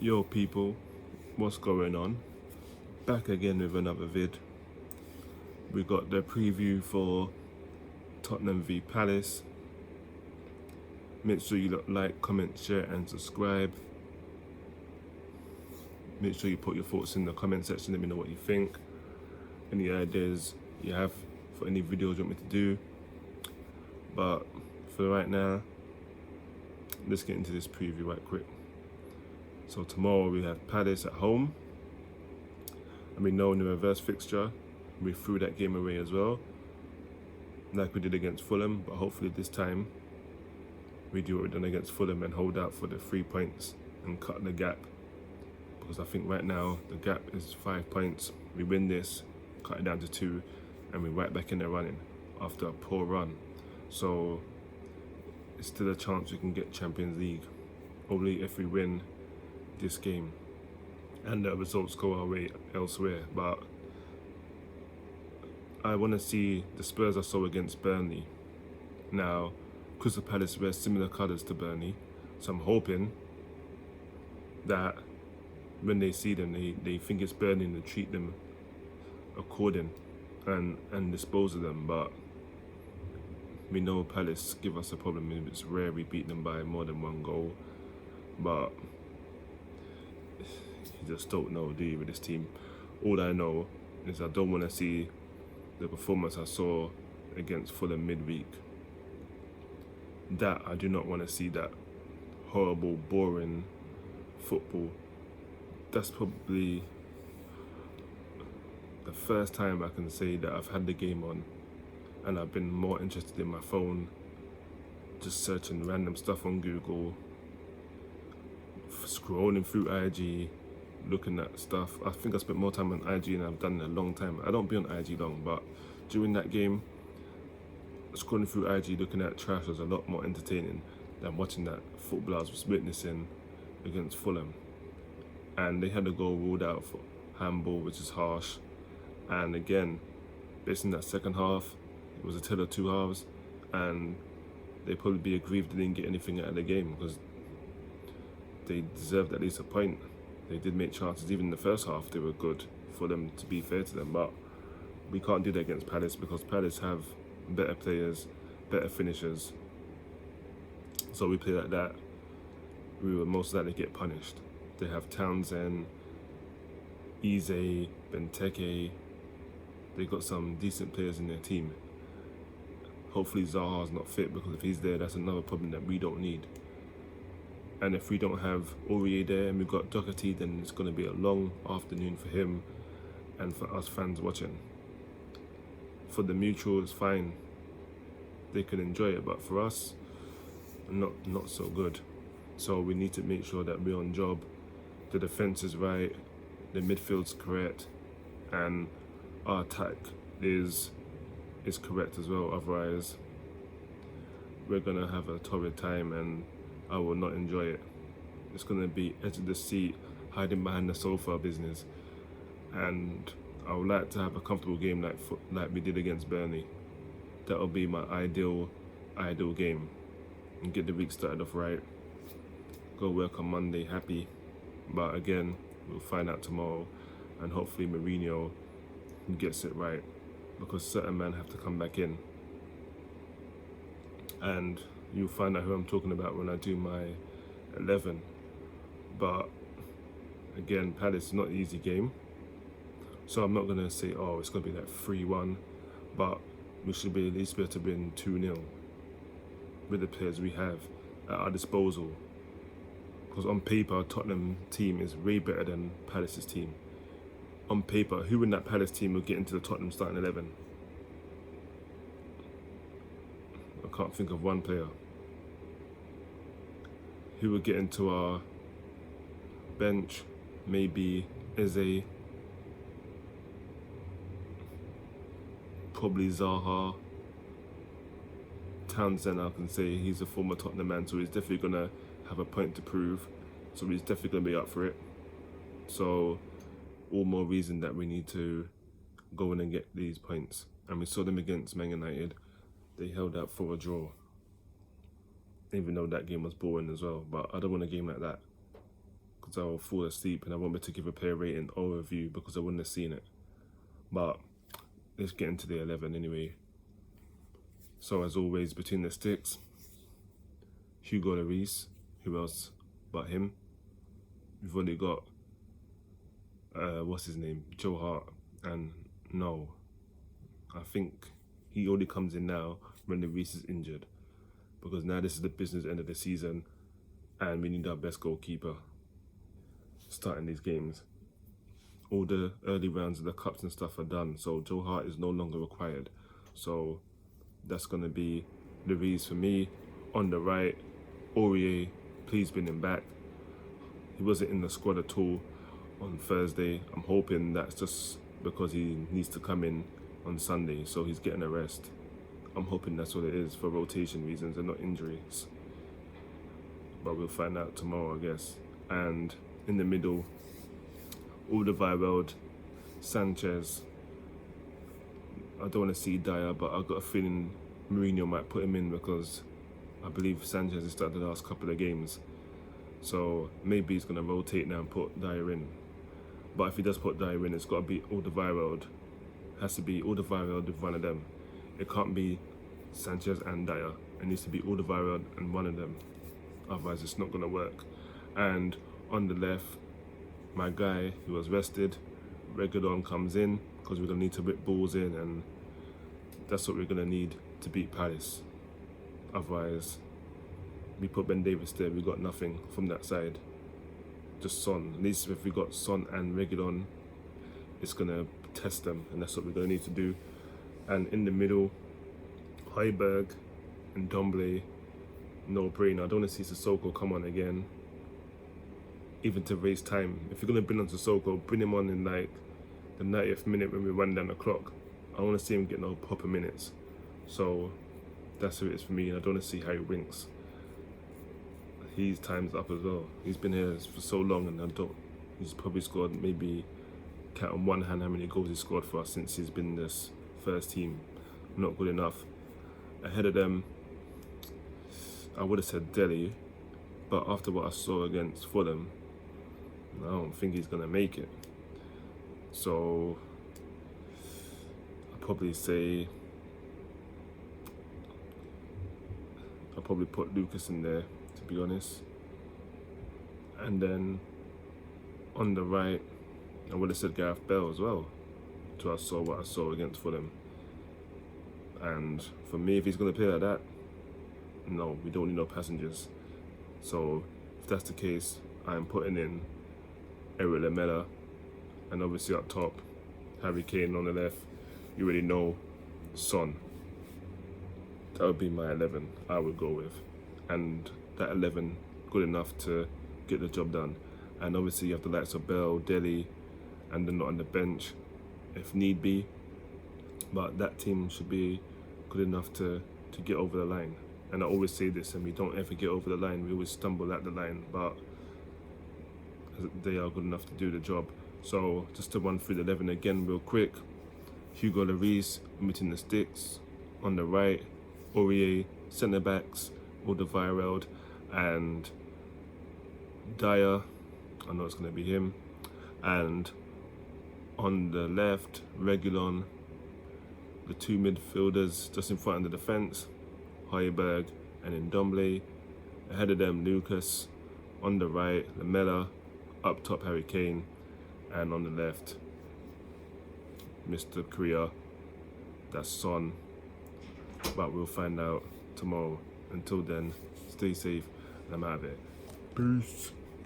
Yo people, what's going on? Back again with another vid. We got the preview for Tottenham v Palace. Make sure you like, comment, share and subscribe. Make sure you put your thoughts in the comment section, let me know what you think. Any ideas you have for any videos you want me to do. But for right now, let's get into this preview right quick. So tomorrow we have Palace at home. And we know in the reverse fixture, we threw that game away as well, like we did against Fulham, but hopefully this time we do what we done against Fulham and hold out for the 3 points and cut the gap. Because I think right now the gap is 5 points. We win this, cut it down to 2, and we're right back in the running after a poor run. So it's still a chance we can get Champions League, only if we win this game and the results go our way elsewhere. But I want to see the Spurs I saw against Burnley. Now, Crystal Palace wears similar colours to Burnley, so I'm hoping that when they see them, they think it's Burnley and they treat them according and dispose of them. But we know Palace give us a problem. It's rare we beat them by more than 1 goal, but you just don't know, do you, with this team? All I know is I don't want to see the performance I saw against Fulham midweek. That I do not want to see, that horrible, boring football. That's probably the first time I can say that I've had the game on and I've been more interested in my phone, just searching random stuff on Google, scrolling through IG, looking at stuff. I think I spent more time on IG than I've done in a long time. I don't be on IG long, but during that game, scrolling through IG looking at trash was a lot more entertaining than watching that football I was witnessing against Fulham. And they had a goal ruled out for handball, which is harsh. And again, based on that second half, it was a tale of 2 halves, and they probably be aggrieved they didn't get anything out of the game because they deserved at least a point. They did make chances. Even in the first half, they were good for them, to be fair to them. But we can't do that against Palace because Palace have better players, better finishers. So we play like that, we will most likely get punished. They have Townsend, Eze, Benteke. They got some decent players in their team. Hopefully Zaha's not fit, because if he's there, that's another problem that we don't need. And if we don't have Aurier there and we've got Doherty, then it's going to be a long afternoon for him and for us fans watching. For the mutual, it's fine. They can enjoy it, but for us, not so good. So we need to make sure that we're on job. The defense is right, the midfield's correct, and our attack is correct as well. Otherwise, we're gonna have a torrid time, and I will not enjoy it. It's gonna be edge of the seat, hiding behind the sofa business, and I would like to have a comfortable game like we did against Burnley. That'll be my ideal game, and get the week started off right. Go work on Monday happy, but again, we'll find out tomorrow, and hopefully Mourinho gets it right, because certain men have to come back in, and you'll find out who I'm talking about when I do my 11. But again, Palace is not an easy game, so I'm not going to say, oh, it's going to be like 3-1, but we should be at least be able to win 2-0 with the players we have at our disposal. Because on paper, Tottenham team is way better than Palace's team. On paper, who in that Palace team will get into the Tottenham starting 11? I can't think of one player. Who will get into our bench? Maybe Eze, probably Zaha. Townsend, I can say he's a former Tottenham man, so he's definitely gonna have a point to prove. So he's definitely gonna be up for it. So all more reason that we need to go in and get these points. And we saw them against Man United. They held out for a draw, even though that game was boring as well. But I don't want a game like that, because I'll fall asleep and I won't be able to give a player rating or review because I wouldn't have seen it. But let's get into the 11 anyway. So as always, between the sticks, Hugo Lloris. Who else but him? We've only got what's his name, Joe Hart, and no, I think he only comes in now when Lloris is injured, because now this is the business end of the season and we need our best goalkeeper starting these games. All the early rounds of the cups and stuff are done, so Joe Hart is no longer required. So that's going to be Lloris for me. On the right, Aurier, please bring him back. He wasn't in the squad at all on Thursday. I'm hoping that's just because he needs to come in on Sunday, so he's getting a rest. I'm hoping that's what it is, for rotation reasons and not injuries. But we'll find out tomorrow, I guess. And in the middle, Alderweireld, Sanchez. I don't want to see Dyer, but I've got a feeling Mourinho might put him in because I believe Sanchez has started the last couple of games. So maybe he's going to rotate now and put Dyer in. But if he does put Dyer in, it's got to be Alderweireld. Has to be Alderweireld with one of them. It can't be Sanchez and Dyer. It needs to be Alderweireld and one of them. Otherwise, it's not going to work. And on the left, my guy who was rested, Reguilon, comes in because we're going to need to whip balls in, and that's what we're going to need to beat Palace. Otherwise, we put Ben Davies there, we got nothing from that side. Just Son. At least if we got Son and Reguilon, it's going to test them, and that's what we're going to need to do. And in the middle, Højbjerg and Domblé, no brainer. I don't want to see Sissoko come on again, even to waste time. If you're going to bring on Sissoko, bring him on in like the 90th minute when we run down the clock. I want to see him get no proper minutes. So that's who it is for me, and I don't want to see Harry Winks. His time's up as well. He's been here for so long, and he's probably scored, maybe count on one hand how many goals he's scored for us since he's been in this first team. Not good enough. Ahead of them, I would have said Dele, but after what I saw against Fulham, I don't think he's going to make it. So I'll probably put Lucas in there, to be honest. And then on the right, I would have said Gareth Bale as well, to what I saw against Fulham. And for me, if he's going to play like that, no, we don't need no passengers. So if that's the case, I'm putting in Eric Lamela, and obviously up top, Harry Kane on the left. You already know, Son. That would be my 11 I would go with. And that 11, good enough to get the job done. And obviously you have the likes of Bell, Dele, and they're not on the bench if need be. But that team should be good enough to get over the line. And I always say this, and we don't ever get over the line. We always stumble at the line, but they are good enough to do the job. So just to run through the 11 again real quick. Hugo Lloris between the sticks. On the right, Aurier, centre backs, Alderweireld and Dyer. I know it's going to be him. And on the left, Reguilon. The two midfielders just in front of the defence, Højbjerg and Ndombele. Ahead of them, Lucas. On the right, Lamela. Up top, Harry Kane. And on the left, Mr. Korea. That's Son. But we'll find out tomorrow. Until then, stay safe and I'm out of it. Peace.